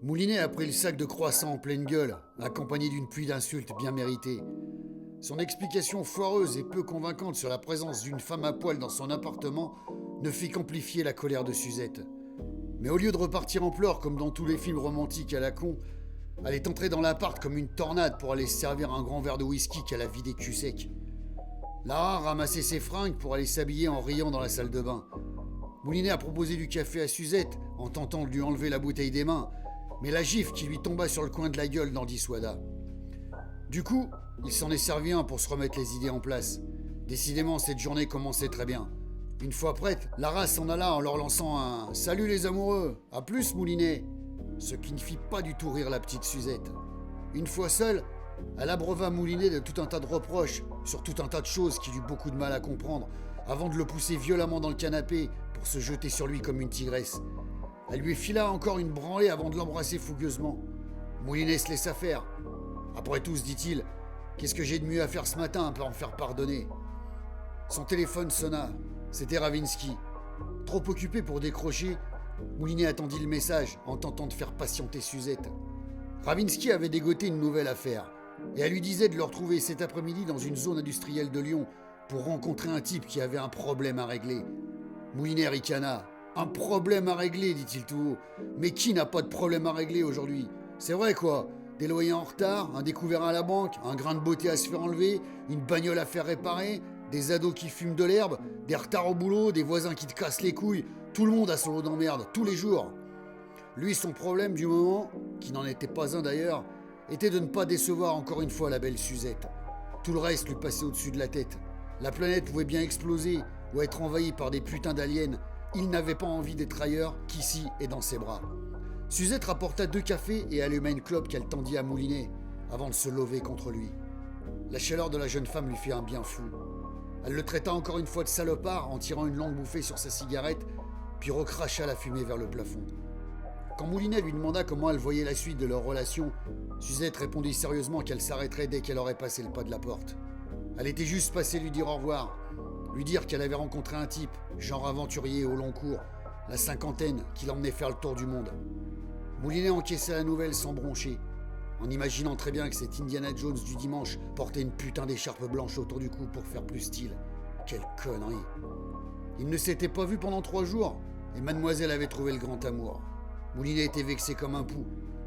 Moulinet a pris le sac de croissants en pleine gueule, accompagné d'une pluie d'insultes bien méritées. Son explication foireuse et peu convaincante sur la présence d'une femme à poil dans son appartement ne fit qu'amplifier la colère de Suzette. Mais au lieu de repartir en pleurs comme dans tous les films romantiques à la con, elle est entrée dans l'appart comme une tornade pour aller se servir un grand verre de whisky qu'elle a vidé cul sec. Lara ramassait ses fringues pour aller s'habiller en riant dans la salle de bain. Moulinet a proposé du café à Suzette en tentant de lui enlever la bouteille des mains, mais la gifle qui lui tomba sur le coin de la gueule n'en dissuada. Du coup, il s'en est servi un pour se remettre les idées en place. Décidément, cette journée commençait très bien. Une fois prête, Lara s'en alla en leur lançant un « Salut les amoureux, à plus Moulinet !» Ce qui ne fit pas du tout rire la petite Suzette. Une fois seule, elle abreuva Moulinet de tout un tas de reproches sur tout un tas de choses qu'il eut beaucoup de mal à comprendre avant de le pousser violemment dans le canapé pour se jeter sur lui comme une tigresse. Elle lui fila encore une branlée avant de l'embrasser fougueusement. Moulinet se laissa faire. Après tout, se dit-il, qu'est-ce que j'ai de mieux à faire ce matin pour en faire pardonner ? Son téléphone sonna. C'était Ravinsky. Trop occupé pour décrocher, Moulinet attendit le message en tentant de faire patienter Suzette. Ravinsky avait dégoté une nouvelle affaire et elle lui disait de le retrouver cet après-midi dans une zone industrielle de Lyon pour rencontrer un type qui avait un problème à régler. Moulinet ricana. Un problème à régler, dit-il tout haut. Mais qui n'a pas de problème à régler aujourd'hui ? C'est vrai quoi ? Des loyers en retard, un découvert à la banque, un grain de beauté à se faire enlever, une bagnole à faire réparer, des ados qui fument de l'herbe, des retards au boulot, des voisins qui te cassent les couilles. Tout le monde a son lot d'emmerde, tous les jours. Lui, son problème du moment, qui n'en était pas un d'ailleurs, était de ne pas décevoir encore une fois la belle Suzette. Tout le reste lui passait au-dessus de la tête. La planète pouvait bien exploser ou être envahie par des putains d'aliens. Il n'avait pas envie d'être ailleurs qu'ici et dans ses bras. Suzette rapporta 2 cafés et alluma une clope qu'elle tendit à Moulinet avant de se lever contre lui. La chaleur de la jeune femme lui fit un bien fou. Elle le traita encore une fois de salopard en tirant une longue bouffée sur sa cigarette, puis recracha la fumée vers le plafond. Quand Moulinet lui demanda comment elle voyait la suite de leur relation, Suzette répondit sérieusement qu'elle s'arrêterait dès qu'elle aurait passé le pas de la porte. Elle était juste passée lui dire au revoir, lui dire qu'elle avait rencontré un type, genre aventurier au long cours, la cinquantaine, qui l'emmenait faire le tour du monde. Moulinet encaissa la nouvelle sans broncher, en imaginant très bien que cet Indiana Jones du dimanche portait une putain d'écharpe blanche autour du cou pour faire plus style. Quelle connerie. Il ne s'était pas vu pendant 3 jours, et mademoiselle avait trouvé le grand amour. Moulinet était vexé comme un pou,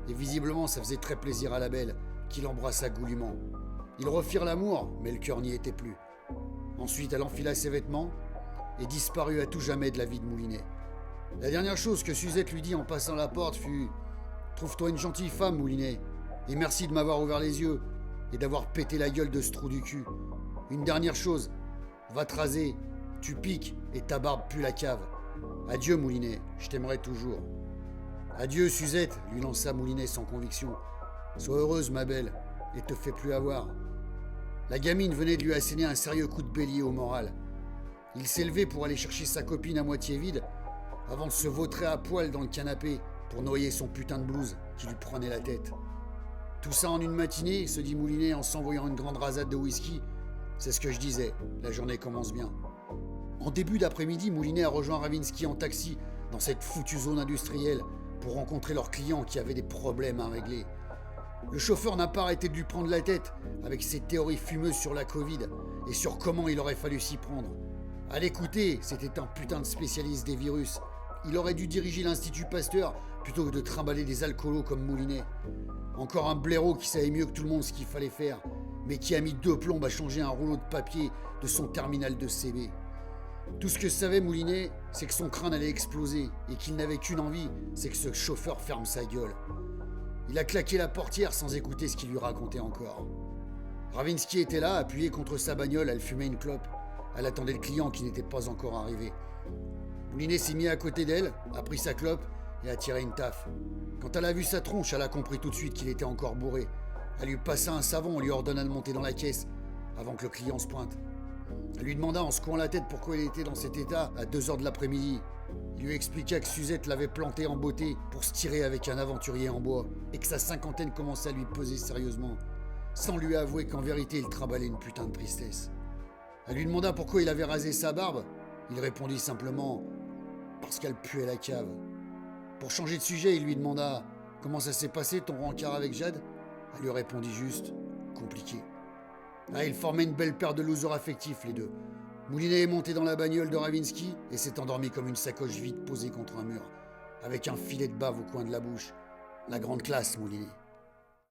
et visiblement ça faisait très plaisir à la belle, qui l'embrassa goulûment. Ils refirent l'amour, mais le cœur n'y était plus. Ensuite, elle enfila ses vêtements et disparut à tout jamais de la vie de Moulinet. La dernière chose que Suzette lui dit en passant la porte fut « Trouve-toi une gentille femme, Moulinet, et merci de m'avoir ouvert les yeux et d'avoir pété la gueule de ce trou du cul. Une dernière chose, va te raser, tu piques et ta barbe pue la cave. Adieu, Moulinet, je t'aimerai toujours. » Adieu, Suzette, lui lança Moulinet sans conviction. Sois heureuse, ma belle, et te fais plus avoir. La gamine venait de lui asséner un sérieux coup de bélier au moral. Il s'est levé pour aller chercher sa copine à moitié vide, avant de se vautrer à poil dans le canapé pour noyer son putain de blouse qui lui prenait la tête. Tout ça en une matinée, se dit Moulinet en s'envoyant une grande rasade de whisky. C'est ce que je disais, la journée commence bien. En début d'après-midi, Moulinet a rejoint Ravinsky en taxi dans cette foutue zone industrielle pour rencontrer leurs clients qui avaient des problèmes à régler. Le chauffeur n'a pas arrêté de lui prendre la tête avec ses théories fumeuses sur la Covid et sur comment il aurait fallu s'y prendre. À l'écouter, c'était un putain de spécialiste des virus. Il aurait dû diriger l'Institut Pasteur plutôt que de trimballer des alcoolos comme Moulinet. Encore un blaireau qui savait mieux que tout le monde ce qu'il fallait faire, mais qui a mis 2 plombes à changer un rouleau de papier de son terminal de CB. Tout ce que savait Moulinet, c'est que son crâne allait exploser et qu'il n'avait qu'une envie, c'est que ce chauffeur ferme sa gueule. Il a claqué la portière sans écouter ce qu'il lui racontait encore. Ravinsky était là, appuyé contre sa bagnole, elle fumait une clope. Elle attendait le client qui n'était pas encore arrivé. Moulinet s'est mis à côté d'elle, a pris sa clope et a tiré une taffe. Quand elle a vu sa tronche, elle a compris tout de suite qu'il était encore bourré. Elle lui passa un savon et lui ordonna de monter dans la caisse avant que le client se pointe. Elle lui demanda en secouant la tête pourquoi il était dans cet état à 2h de l'après-midi. Il lui expliqua que Suzette l'avait planté en beauté pour se tirer avec un aventurier en bois et que sa cinquantaine commençait à lui peser sérieusement, sans lui avouer qu'en vérité il trimballait une putain de tristesse. Elle lui demanda pourquoi il avait rasé sa barbe. Il répondit simplement « parce qu'elle puait la cave ». Pour changer de sujet, il lui demanda « Comment ça s'est passé ton rencard avec Jade ? Elle lui répondit juste, compliqué. Ah, ils formaient une belle paire de losers affectifs, les deux. Moulinet est monté dans la bagnole de Ravinsky et s'est endormi comme une sacoche vide posée contre un mur, avec un filet de bave au coin de la bouche. La grande classe, Moulinet.